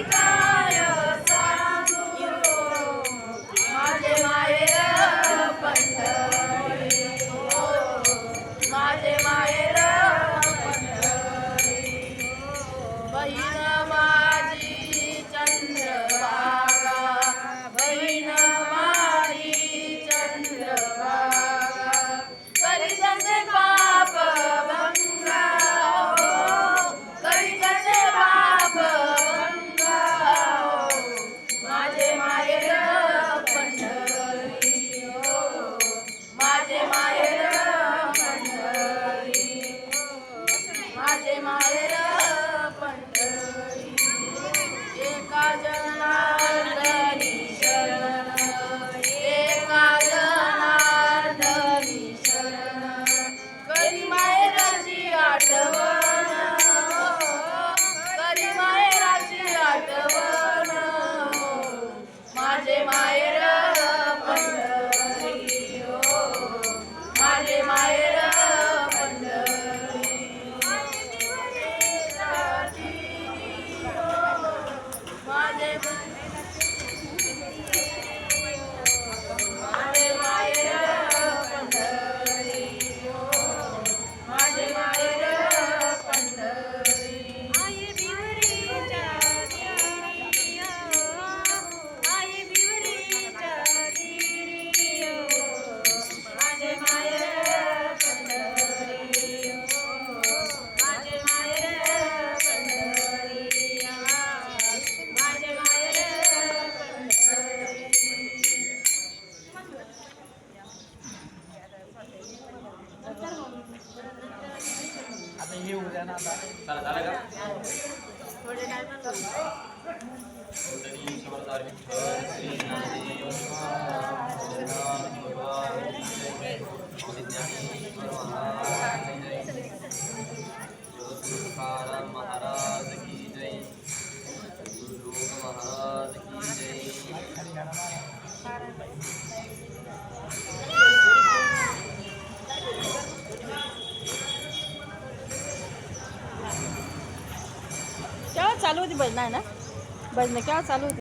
काय सांगू माझे माहेर पंढरी माझे माहेर पंढरी बहीण माझी चंद्रभागा बहीण माझी चंद्रभागा करी जसे पाप भंगा करी जसे पाप भंगा माझे माहेर पंढरी माझे माहेर पंढरी माझे माहेर पंढरी एका जनार्दनी शरण एका जनार्दनी शरण करी माहेराची आठवण करी माहेराची आठवण माझे माहेर पंढरी माझे माहेर पंढरी माझे माहेर पंढरी माझे माहेर पंढरी आई बिवरीच्या दिरी आई बिवरीच्या दिरी माझे माहेर पंढरी माझे माहेर पंढरी माझे माहेर पंढरी आता हे उद्या ना आता चला झालं का थोडे टाइम कोणतरी समर्थ श्री नामदेव महाराज तुकाराम महाराज की जय गुरु महाराज की जय केव्हा चालू होती भजन आहे ना भजन केव्हा चालू होती